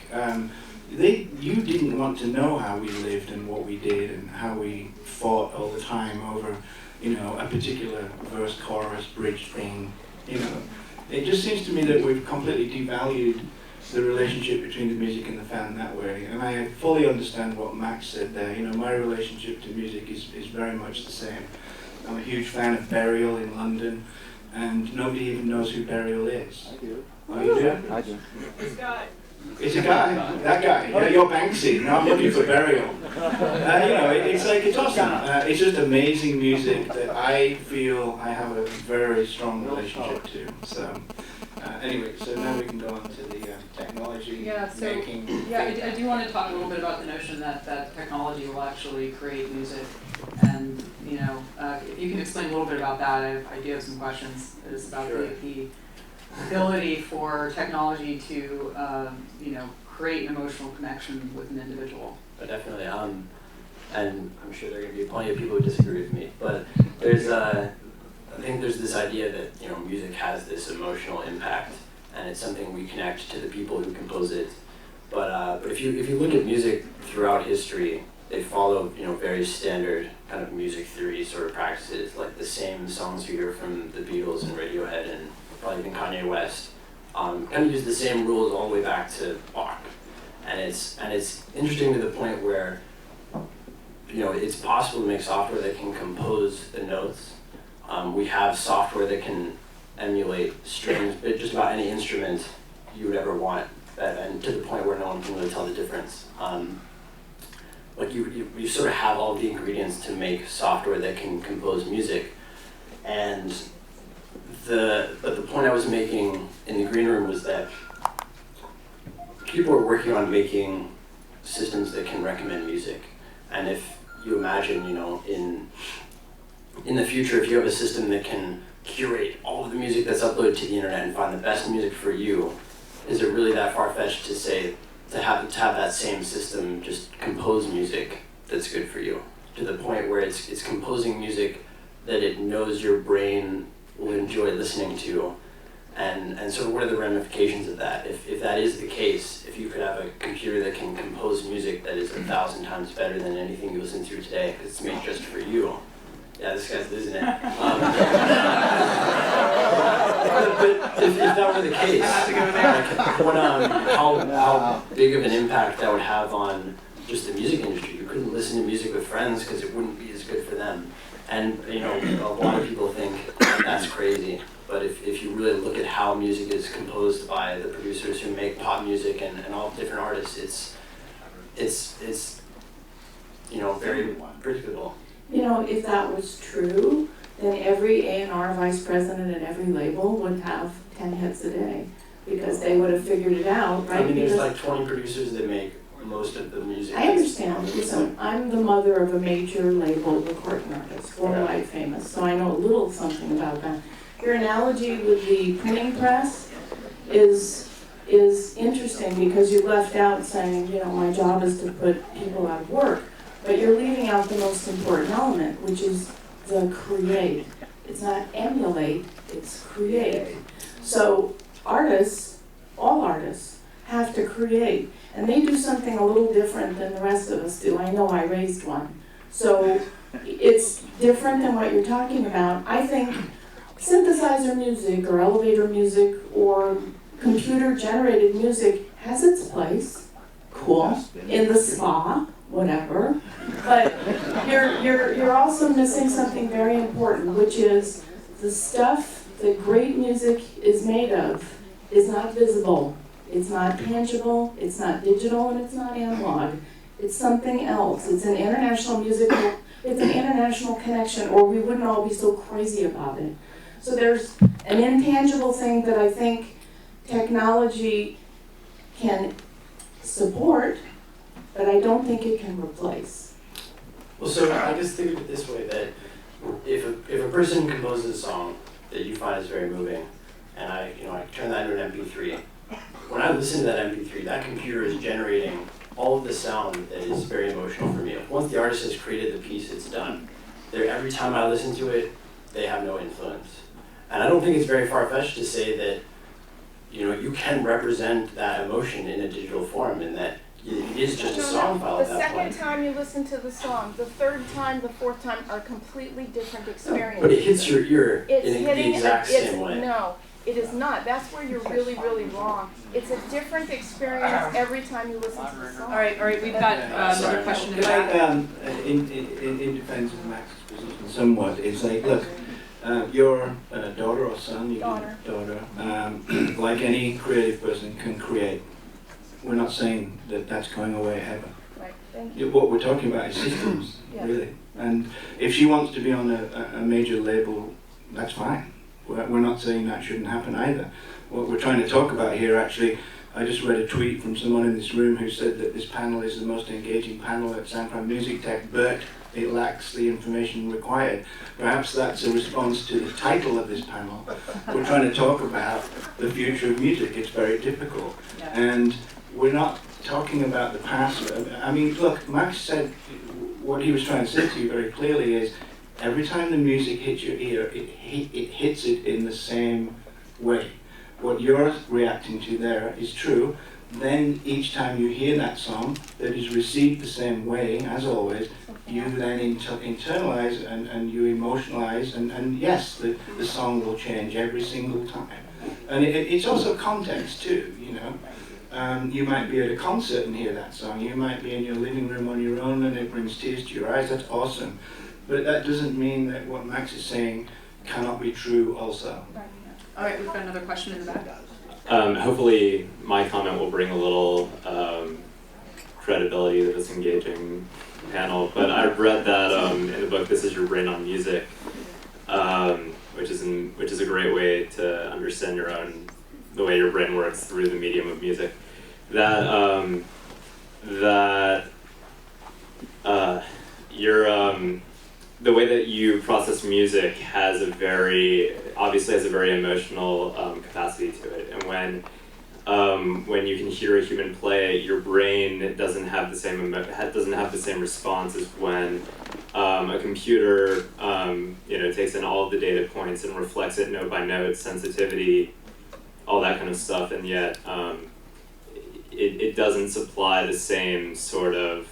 You didn't want to know how we lived and what we did and how we fought all the time over you know, a particular verse, chorus, bridge thing, you know. It just seems to me that we've completely devalued the relationship between the music and the fan that way. And I fully understand what Max said there. You know, my relationship to music is very much the same. I'm a huge fan of Burial in London, and nobody even knows who Burial is. I do. Oh, you do? I do. It's a guy, that guy. Yeah, you're Banksy. No, I'm looking for Burial. You know, it's awesome. It's just amazing music that I feel I have a very strong relationship to. So, anyway, so now we can go on to the technology making. Yeah, I do want to talk a little bit about the notion that technology will actually create music. And, you know, if you can explain a little bit about that, I do have some questions. It's about the ability for technology to, you know, create an emotional connection with an individual. But definitely, and I'm sure there are going to be plenty of people who disagree with me, but there's, I think there's this idea that, you know, music has this emotional impact, and it's something we connect to the people who compose it. But if you look at music throughout history, they follow, you know, very standard kind of music theory sort of practices, like the same songs you hear from the Beatles and Radiohead and probably even Kanye West, kind of use the same rules all the way back to Bach. And it's interesting to the point where, you know, it's possible to make software that can compose the notes. We have software that can emulate strings, but just about any instrument you would ever want, and to the point where no one can really tell the difference. Like you sort of have all the ingredients to make software that can compose music. And but the point I was making in the green room was that people are working on making systems that can recommend music. And if you imagine, you know, in the future, if you have a system that can curate all of the music that's uploaded to the internet and find the best music for you, is it really that far-fetched to say to have that same system just compose music that's good for you, to the point where it's composing music that it knows your brain will enjoy listening to, and sort of what are the ramifications of that? If that is the case, if you could have a computer that can compose music that is 1,000 times better than anything you listen to today because it's made just for you. Yeah, this guy's losing it. But if that were the case, how big of an impact that would have on just the music industry? You couldn't listen to music with friends because it wouldn't be as good for them. And, you know, a lot of people think that's crazy. But if you really look at how music is composed by the producers who make pop music and all different artists, it's you know, very predictable. You know, if that was true, then every A&R vice president at every label would have 10 hits a day, because they would have figured it out, right? I mean, there's like 20 producers that make most of the music. I understand. Listen, I'm the mother of a major label recording artist, worldwide famous, so I know a little something about that. Your analogy with the printing press is interesting, because you left out saying, you know, my job is to put people out of work. But you're leaving out the most important element, which is the create. It's not emulate, it's create. So artists, all artists, have to create. And they do something a little different than the rest of us do. I know I raised one. So it's different than what you're talking about. I think synthesizer music or elevator music or computer-generated music has its place. Cool. In the spa. Whatever, but you're also missing something very important, which is the stuff that great music is made of is not visible, it's not tangible, it's not digital, and it's not analog. It's something else. It's an international it's an international connection, or we wouldn't all be so crazy about it. So there's an intangible thing that I think technology can support, but I don't think it can replace. Well, so I just think of it this way, that if a person composes a song that you find is very moving, and I turn that into an MP3, when I listen to that MP3, that computer is generating all of the sound that is very emotional for me. Once the artist has created the piece, it's done. Every time I listen to it, they have no influence. And I don't think it's very far-fetched to say that, you know, you can represent that emotion in a digital form, and that it is just a No, song no. file The at that second point. time you listen to the song, the third time, the fourth time are completely different experiences. But it hits your ear It's in the hitting, exact it's, same way. no, it is not. That's where you're really, really wrong. It's a different experience every time you listen to the song. All right, we've got another Sorry. question in the Can back. I, in defense of Max's position somewhat, it's like, look, your daughter or son, daughter, like any creative person can create. We're not saying that that's going away ever. Right, thank you. What we're talking about is systems, Yeah. really. And if she wants to be on a major label, that's fine. We're not saying that shouldn't happen either. What we're trying to talk about here, actually, I just read a tweet from someone in this room who said that this panel is the most engaging panel at San Fran Music Tech, but it lacks the information required. Perhaps that's a response to the title of this panel. We're trying to talk about the future of music. It's very difficult. Yeah. And we're not talking about the past. I mean, look, Max said what he was trying to say to you very clearly is every time the music hits your ear, it hits it in the same way. What you're reacting to there is true. Then each time you hear that song that is received the same way, as always, you then internalize and you emotionalize, and yes, the song will change every single time. And it's also context too, you know. You might be at a concert and hear that song. You might be in your living room on your own and it brings tears to your eyes. That's awesome. But that doesn't mean that what Max is saying cannot be true also. All right, we've got another question in the back. Hopefully my comment will bring a little credibility to this engaging panel, but I've read that in the book This Is Your Brain on Music, which is a great way to understand the way your brain works through the medium of music. The way that you process music obviously has a very emotional capacity to it, and when you can hear a human play, your brain doesn't have the same response as when a computer takes in all of the data points and reflects it note by note, sensitivity, all that kind of stuff, and yet it doesn't supply the same sort of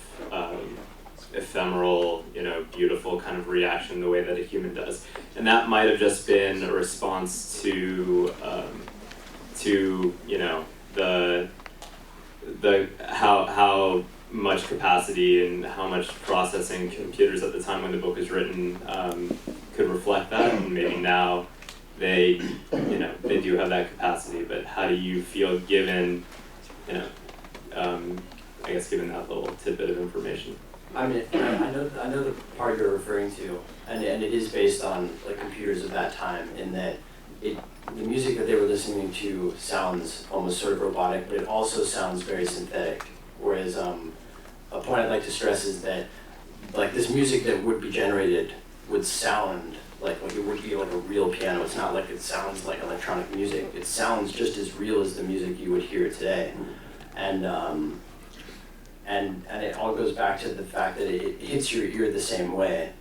ephemeral, beautiful kind of reaction the way that a human does. And that might have just been a response to how much capacity and how much processing computers at the time when the book was written could reflect that, and maybe now they do have that capacity. But how do you feel given given that little tidbit of information? I mean, I know the part you're referring to, and it is based on like computers of that time, in that the music that they were listening to sounds almost sort of robotic, but it also sounds very synthetic. Whereas a point I'd like to stress is that like this music that would be generated would sound like it would be like a real piano. It's not like it sounds like electronic music. It sounds just as real as the music you would hear today, and it all goes back to the fact that it hits your ear the same way,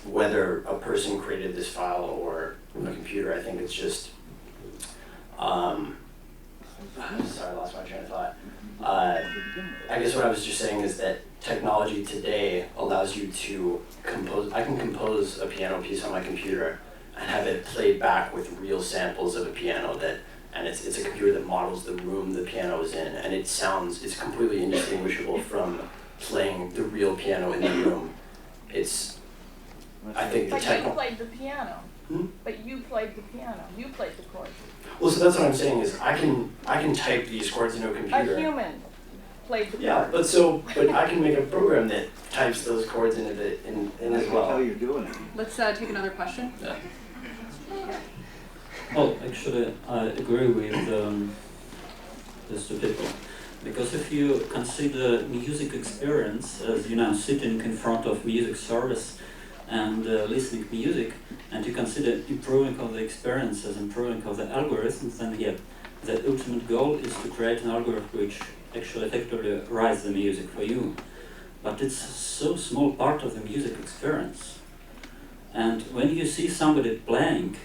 whether a person created this file or a computer. I think it's just, sorry, I lost my train of thought. I guess what I was just saying is that technology today allows you to compose. I can compose a piano piece on my computer and have it played back with real samples of a piano and it's a computer that models the room the piano is in, and it's completely indistinguishable from playing the real piano in the room. I think the But you played the piano. Hmm? But you played the piano. You played the chords. Well, so that's what I'm saying is I can type these chords into a computer. A human played the Yeah, chords. but I can make a program that types those chords into in as well. How you're doing it. Let's take another question. Yeah. Well, actually, I agree with these two people. Because if you consider music experience as, sitting in front of music service and listening to music, and you consider improving of the experience as improving of the algorithms, then the ultimate goal is to create an algorithm which actually effectively writes the music for you. But it's so small part of the music experience. And when you see somebody playing,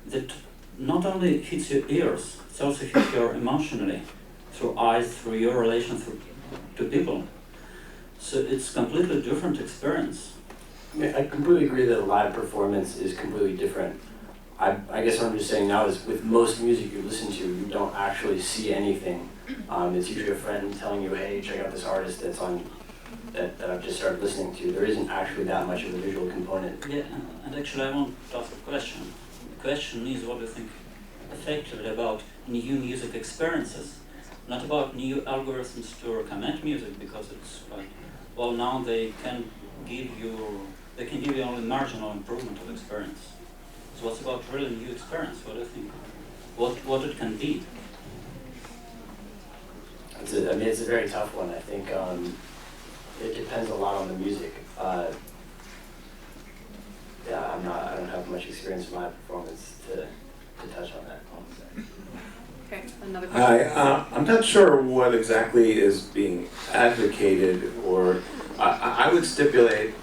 that not only hits your ears, it also hits you emotionally. through eyes, through your relation to people. So it's completely different experience. I mean, I completely agree that a live performance is completely different. I guess what I'm just saying now is with most music you listen to, you don't actually see anything. It's usually a friend telling you, hey, check out this artist that's on, that I've just started listening to. There isn't actually that much of a visual component. Yeah, and actually I want to ask a question. The question is what do you think effectively about new music experiences? Not about new algorithms to recommend music, because it's like, well, now they can give you only marginal improvement of experience. So what's about really new experience? What do you think? What it can be? It's a very tough one. I think it depends a lot on the music. Yeah, I don't have much experience in live performance to touch on that. Okay, another question. Hi, I'm not sure what exactly is being advocated, or I would stipulate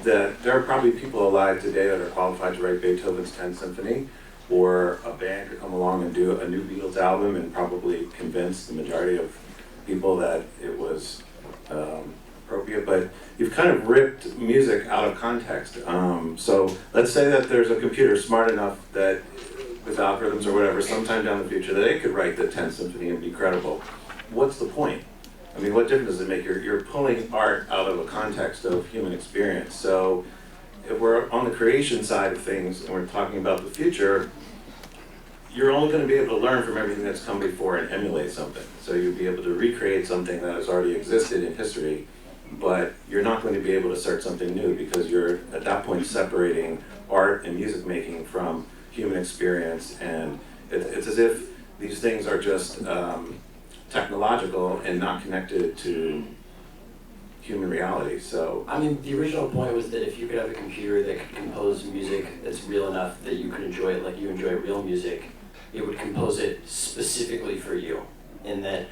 that there are probably people alive today that are qualified to write Beethoven's 10th Symphony, or a band could come along and do a new Beatles album and probably convince the majority of people that it was appropriate, but you've kind of ripped music out of context. So let's say that there's a computer smart enough that with algorithms or whatever, sometime down the future, that it could write the 10th Symphony and be credible. What's the point? I mean, what difference does it make? You're pulling art out of a context of human experience. So if we're on the creation side of things and we're talking about the future, you're only going to be able to learn from everything that's come before and emulate something. So you'll be able to recreate something that has already existed in history, but you're not going to be able to start something new because you're at that point separating art and music making from human experience, and it's as if these things are just technological and not connected to human reality. So I mean, the original point was that if you could have a computer that could compose music that's real enough that you could enjoy it like you enjoy real music, it would compose it specifically for you. And that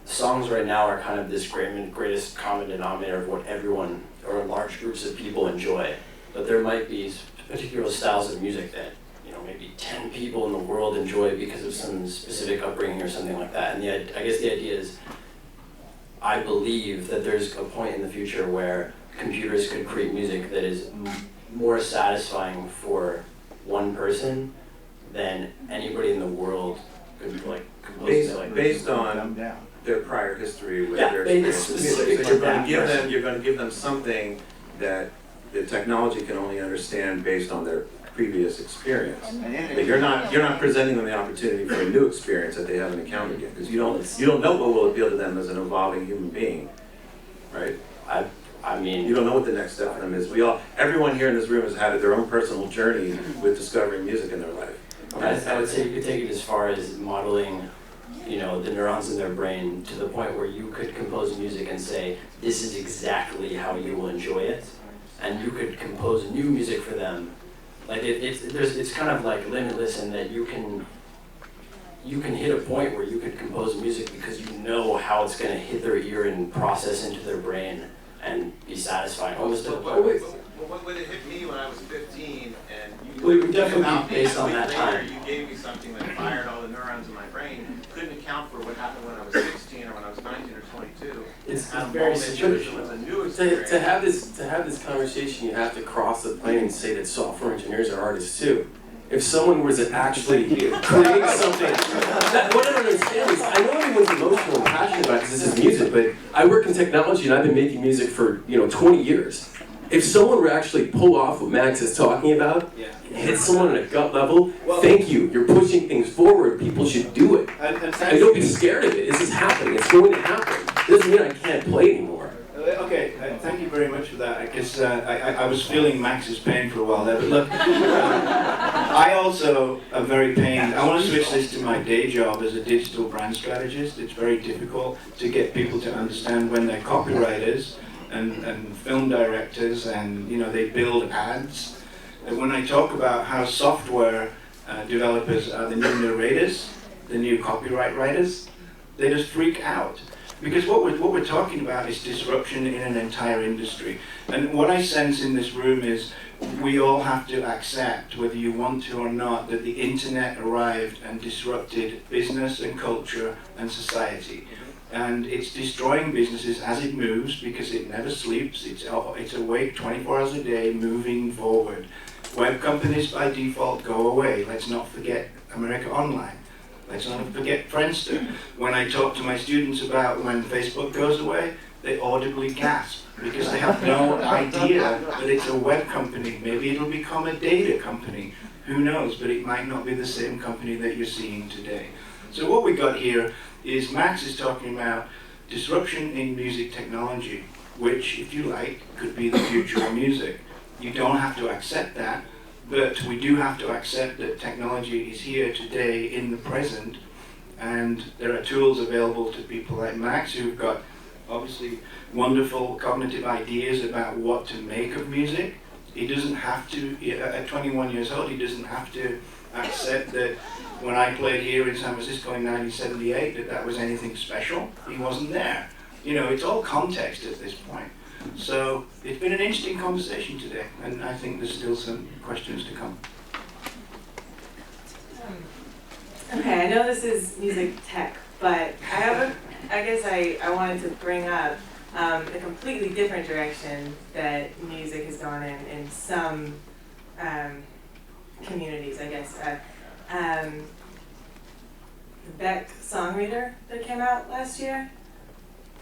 songs right now are kind of this greatest common denominator of what everyone or large groups of people enjoy. But there might be particular styles of music that maybe 10 people in the world enjoy because of some specific upbringing or something like that. And I guess the idea is, I believe that there's a point in the future where computers could create music that is more satisfying for one person than anybody in the world could compose it. Based on their prior history with their experience. So you're going to give them something that the technology can only understand based on their previous experience. But you're not presenting them the opportunity for a new experience that they haven't encountered yet, because you don't know what will appeal to them as an evolving human being, right? I mean, you don't know what the next step for them is. Everyone here in this room has had their own personal journey with discovering music in their life. I would say you could take it as far as modeling, the neurons in their brain to the point where you could compose music and say, this is exactly how you will enjoy it, and you could compose new music for them. Like it's kind of like limitless in that you can hit a point where you could compose music because you know how it's going to hit their ear and process into their brain and be satisfying. Almost to the point where when it hit me when I was 15, and we would definitely be based on that time. You gave me something that fired all the neurons in my brain. Couldn't account for what happened when I was 16 or when I was 19 or 22. It's very situational. To have this conversation, you have to cross the plane and say that software engineers are artists too. If someone was to actually create something, what I don't understand is, I know everyone's emotional and passionate about it because this is music, but I work in technology and I've been making music for 20 years. If someone were actually pull off what Max is talking about, and hit someone on a gut level, thank you. You're pushing things forward. People should do it. And don't be scared of it. This is happening. It's going to happen. It doesn't mean I can't play anymore. Okay, thank you very much for that, because I was feeling Max's pain for a while there, but look, I also am very pained. I want to switch this to my day job as a digital brand strategist. It's very difficult to get people to understand when they're copywriters and film directors and they build ads. And when I talk about how software developers are the new narrators, the new copyright writers, they just freak out. Because what we're talking about is disruption in an entire industry. And what I sense in this room is we all have to accept, whether you want to or not, that the internet arrived and disrupted business and culture and society. And it's destroying businesses as it moves because it never sleeps. It's awake 24 hours a day, moving forward. Web companies by default go away. Let's not forget America Online. Let's not forget Friendster. When I talk to my students about when Facebook goes away, they audibly gasp because they have no idea that it's a web company. Maybe it'll become a data company. Who knows? But it might not be the same company that you're seeing today. So what we got here is Max is talking about disruption in music technology, which, if you like, could be the future of music. You don't have to accept that, but we do have to accept that technology is here today in the present, and there are tools available to people like Max who've got obviously wonderful cognitive ideas about what to make of music. He doesn't have to, at 21 years old, he doesn't have to accept that when I played here in San Francisco in 1978 that was anything special. He wasn't there. You know, it's all context at this point. So it's been an interesting conversation today, and I think there's still some questions to come. Okay, I know this is music tech, but I guess I wanted to bring up a completely different direction that music has gone in some communities, I guess. The Beck Songreader that came out last year,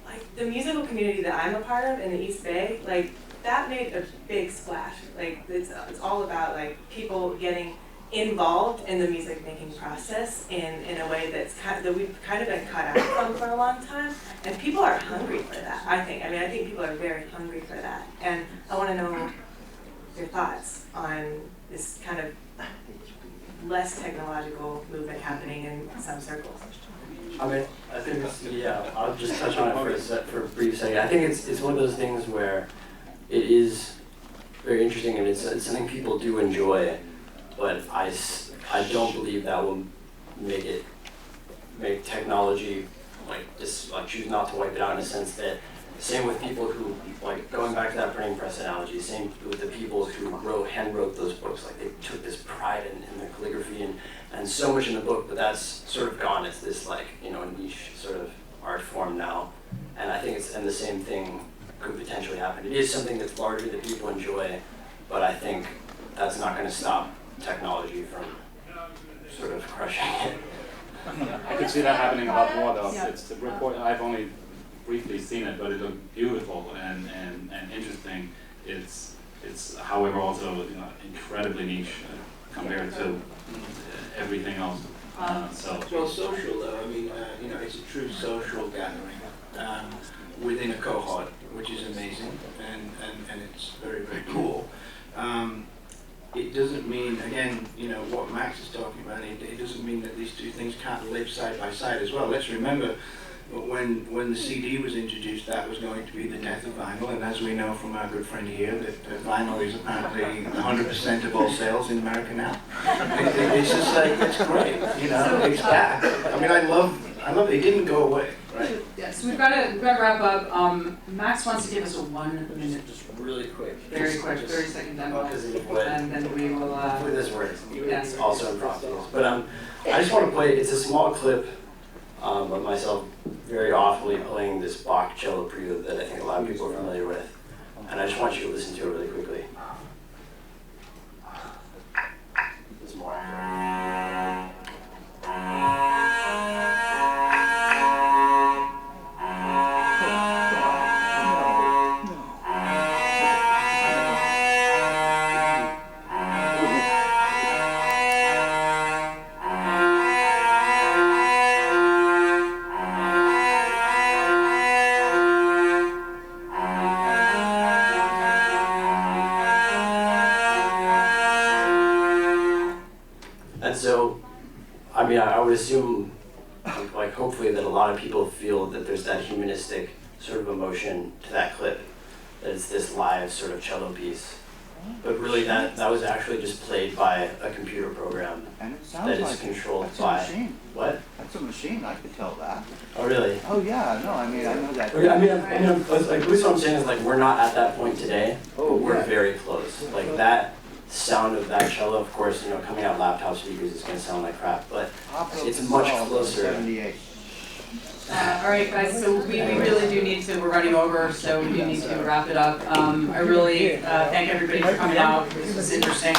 like the musical community that I'm a part of in the East Bay, like that made a big splash. Like it's all about like people getting involved in the music making process in a way that we've kind of been cut out from for a long time, and people are hungry for that. I think people are very hungry for that, and I want to know your thoughts on this kind of less technological movement happening in some circles. I mean, I think I'll just touch on it for a brief second. I think it's one of those things where it is very interesting and it's something people do enjoy, but I don't believe that will make technology choose not to wipe it out, in a sense that same with people who, like going back to that printing press analogy, same with the people who hand wrote those books, like they took this pride in their calligraphy and so much in the book, but that's sort of gone. It's this niche sort of art form now, and I think the same thing could potentially happen. It is something that's largely that people enjoy, but I think that's not going to stop technology from sort of crushing it. I could see that happening a lot more though. It's the report. I've only briefly seen it, but it looked beautiful and interesting. It's however also incredibly niche compared to everything else. Well, social though. I mean, it's a true social gathering within a cohort, which is amazing, and it's very, very cool. It doesn't mean, again, what Max is talking about, it doesn't mean that these two things can't live side by side as well. Let's remember, when the CD was introduced, that was going to be the death of vinyl, and as we know from our good friend here, that vinyl is apparently 100% of all sales in America now. It's just like, it's great, it's back. I mean, I love it. It didn't go away, right? Yeah, so we've got to wrap up. Max wants to give us a 1 minute, Just really quick. very quick, 30-second demo, Because and then we will. hopefully this works. Yes. It's also impromptu. But I just want to play. It's a small clip of myself very awfully playing this Bach cello prelude that I think a lot of people are familiar with, and I just want you to listen to it really quickly. There's more. I would assume, hopefully that a lot of people feel that there's that humanistic sort of emotion to that clip. That it's this live sort of cello piece. But really that was actually just played by a computer program And it sounds that is like controlled that's by, a machine. what? That's a machine, I could tell that. Oh, really? Oh, yeah, no, I mean, I know that. Okay, I mean, like, what I'm saying is like, we're not at that point today, Oh, but we're yeah. very close. Like that sound of that cello, of course, coming out laptop speakers is gonna sound like crap, but it's much closer. 78. All right, guys, so we really do need to, we're running over, so we do need to wrap it up. I really thank everybody for coming out. This was interesting.